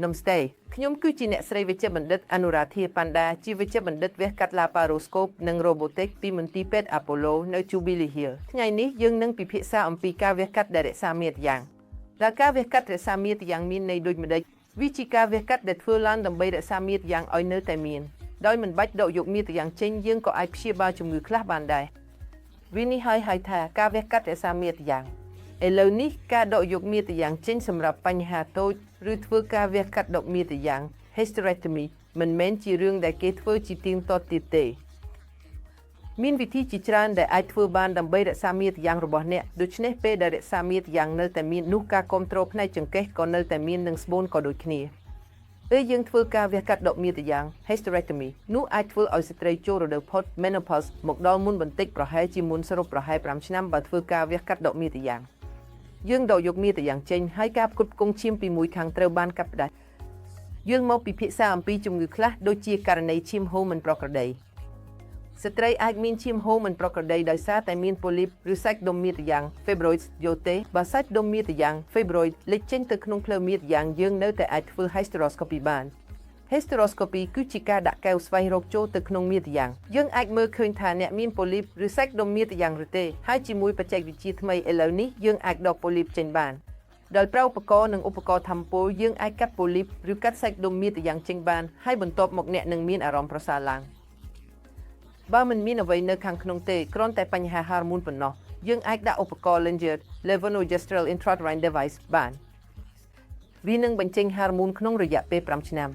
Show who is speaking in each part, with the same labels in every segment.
Speaker 1: Namaste ខ្ញុំគឺជាអ្នកស្រីវិជ្ជបណ្ឌិតអនុរាធាប៉ាន់ដាជាវិជ្ជបណ្ឌិតវះកាត់ Laparoscope និង Robotics ពីមន្ទីរពេទ្យ Apollo នៅ Jubilee Hill ថ្ងៃនេះយើងនឹងពិភាក្សាអំពីការវះកាត់ដែលរក្សាមាត្រយ៉ាងដែលការវះកាត់រក្សាមាត្រយ៉ាងមានន័យដូចម្ដេចវាជាការវះកាត់ដែលធ្វើឡើងដើម្បីរក្សាមាត្រយ៉ាងឲ្យនៅតែមានដោយមិនបាច់ដកយកមាត្រយ៉ាងចេញយើងក៏អាចព្យាបាលជំងឺខ្លះបានដែរវានេះហៅថាការវះកាត់រក្សាមាត្រយ៉ាងឥឡូវនេះការដកយកមាត្រយ៉ាងចេញសម្រាប់បញ្ហាតូចឬធ្វើការវះកាត់ដកមាត្រយ៉ាង hysterectomy មិនមែនជារឿងដែលគេធ្វើជាទៀងទាត់ទៀតទេមានវិធីជាច្រើនដែលអាចធ្វើបានដើម្បីរក្សាមាត្រយ៉ាងរបស់អ្នកដូច្នេះពេលដែលរក្សាមាត្រយ៉ាងនៅតែមាននោះការគ្រប់គ្រងផ្នែកចង្កេះក៏នៅតែមាននិងស្បូនក៏ដូចគ្នាពេលយើងធ្វើការវះកាត់ដកមាត្រយ៉ាង hysterectomy នោះអាចធ្វើឲ្យស្ត្រីចូលរដូវផុត menopause មកដល់មុនបន្តិចប្រហែលជាមុនសរុបប្រហែល5ឆ្នាំបើធ្វើការវះកាត់ដកមាត្រយ៉ាងយើងដកយកមាត្រយ៉ាងចេញហើយការផ្គត់ផ្គង់ឈាមពីមួយខាងត្រូវបានកាត់ផ្តាច់យើងមកពិភាក្សាអំពីជំងឺខ្លះដូចជាករណីឈាមហូរមិនប្រក្រតីស្ត្រីអាចមានឈាមហូរមិនប្រក្រតីដោយសារតែមានប៉ូលីបឬសាច់ដុំមាត្រយ៉ាង fibroids យកទេបើសាច់ដុំមាត្រយ៉ាង fibroid លេចចេញទៅក្នុងផ្លូវមាត្រយ៉ាងយើងនៅតែអាចធ្វើ hysteroscopy បាន hysteroscopy គឺជាការដាក់កែវស្វែងរកចូលទៅក្នុងមាត្រយ៉ាងយើងអាចមើលឃើញថាអ្នកមានប៉ូលីបឬសាច់ដុំមាត្រយ៉ាងឬទេហើយជាមួយបច្ចេកវិទ្យាថ្មីឥឡូវនេះយើងអាចដកប៉ូលីបចេញបានដោយប្រើឧបករណ៍និងឧបករណ៍ថាមពលយើងអាចកាត់ប៉ូលីបឬកាត់សាច់ដុំមាត្រយ៉ាងចេញបានហើយបន្ទាប់មកអ្នកនឹងមានអារម្មណ៍ប្រសើរឡើងបើមិនមានអ្វីនៅខាងក្នុងទេគ្រាន់តែបញ្ហាហារម៉ូនប៉ុណ្ណោះយើងអាចដាក់ឧបករណ៍ Langer levonorgestrel intrauterine device បានវានឹងបញ្ចេញហារម៉ូនក្នុងរយៈពេល5ឆ្នាំ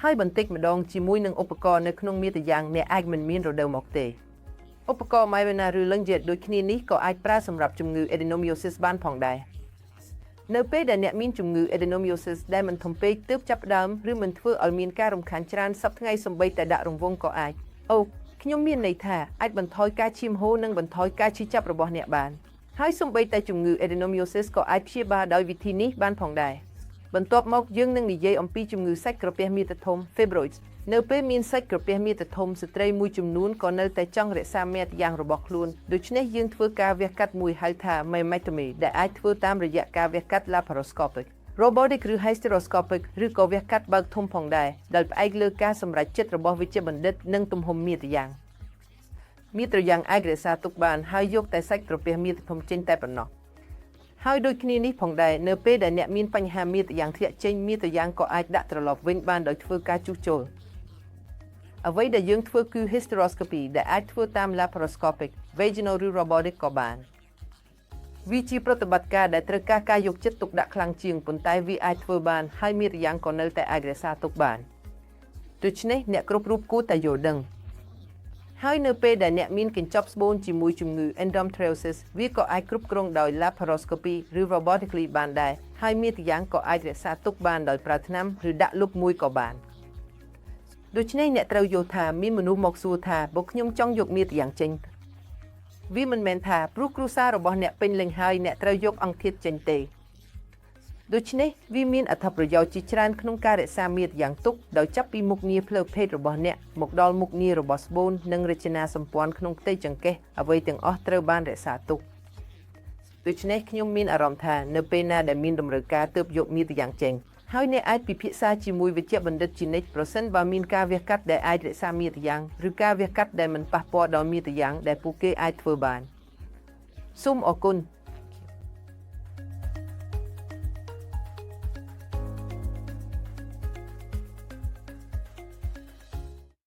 Speaker 1: ហើយបន្តិចម្ដងជាមួយនឹងឧបករណ៍នៅក្នុងមាត្រយ៉ាងអ្នកអាចមិនមានរដូវមកទេឧបករណ៍ Mirena ឬ Langer ដូចគ្នានេះក៏អាចប្រើសម្រាប់ជំងឺ adenomyosis បានផងដែរនៅពេលដែលអ្នកមានជំងឺ adenomyosis ដែលមិនធំពេកទើបចាប់ផ្ដើមឬមិនធ្វើឲ្យមានការរំខានច្រើនសប្តាហ៍ថ្ងៃសម្បីតែដាក់រង្វង់ក៏អាចខ្ញុំមានន័យថាអាចបន្ថយការឈាមហូរនិងបន្ថយការឈឺចាប់របស់អ្នកបានហើយសម្បីតែជំងឺ adenomyosis ក៏អាចព្យាបាលដោយវិធីនេះបានផងដែរបន្ទាប់មកយើងនឹងនិយាយអំពីជំងឺសាច់ក្រពះមាត្រធំ fibroids នៅពេលមានសាច់ក្រពះមាត្រធំស្ត្រីមួយចំនួនក៏នៅតែចង់រក្សាមាត្រយ៉ាងរបស់ខ្លួនដូច្នេះយើងធ្វើការវះកាត់មួយហៅថា mammectomy ដែលអាចធ្វើតាមរយៈការវះកាត់ laparoscopic robotic ឬ hysteroscopic ឬក៏វះកាត់បើកធំផងដែរដែលផ្អែកលើការសម្រេចចិត្តរបស់វិជ្ជបណ្ឌិតនិងទំហំមាត្រយ៉ាងអាចរក្សាទុកបានហើយយកតែសាច់ក្រពះមាត្រធំចេញតែប៉ុណ្ណោះហើយដូចគ្នានេះផងដែរនៅពេលដែលអ្នកមានបញ្ហាមាត្រយ៉ាងធ្លាក់ចេញមាត្រយ៉ាងក៏អាចដាក់ត្រឡប់វិញបានដោយធ្វើការជួសជុលអ្វីដែលយើងធ្វើគឺ hysteroscopy ដែលអាចធ្វើតាម laparoscopic vaginal ឬ robotic ក៏បានវាជាប្រតិបត្តិការដែលត្រូវការយកចិត្តទុកដាក់ខ្លាំងជាងប៉ុន្តែវាអាចធ្វើបានហើយមាត្រយ៉ាងក៏នៅតែអាចរក្សាទុកបានដូច្នេះអ្នកគ្រប់រូបគួរតែយល់ដឹងហើយនៅពេលដែលអ្នកមានកញ្ចប់ស្បូនជាមួយជំងឺ endometriosis វាក៏អាចគ្រប់គ្រងដោយ laparoscopy ឬ robotically បានដែរហើយមាត្រយ៉ាងក៏អាចរក្សាទុកបានដោយប្រើថ្នាំឬដាក់លុបមួយក៏បានដូច្នេះអ្នកត្រូវយល់ថាមានមនុស្សមកសួរថាបើខ្ញុំចង់យកមាត្រយ៉ាងចេញវាមិនមែនថាព្រោះគ្រួសាររបស់អ្នកពេញលេញហើយអ្នកត្រូវយកអង្គធាតុចេញទេដូច្នេះវាមានអត្ថប្រយោជន៍ជាច្រើនក្នុងការរក្សាមាត្រយ៉ាងទុកដោយចាប់ពីមុខងារផ្លូវភេទរបស់អ្នកមកដល់មុខងាររបស់ស្បូននិងរចនាសម្ព័ន្ធក្នុងផ្ទៃចង្កេះអ្វីទាំងអស់ត្រូវបានរក្សាទុកដូច្នេះខ្ញុំមានអារម្មណ៍ថានៅពេលណាដែលមានតម្រូវការទើបយកមាត្រយ៉ាងចេញហើយអ្នកអាចពិភាក្សាជាមួយវិជ្ជបណ្ឌិតជានិច្ចប្រសិនបើមានការវះកាត់ដែលអាចរក្សាមាត្រយ៉ាងឬការវះកាត់ដែលមិនប៉ះពាល់ដល់មាត្រយ៉ាងដែលពួកគេអាចធ្វើបានសូមអរគុណ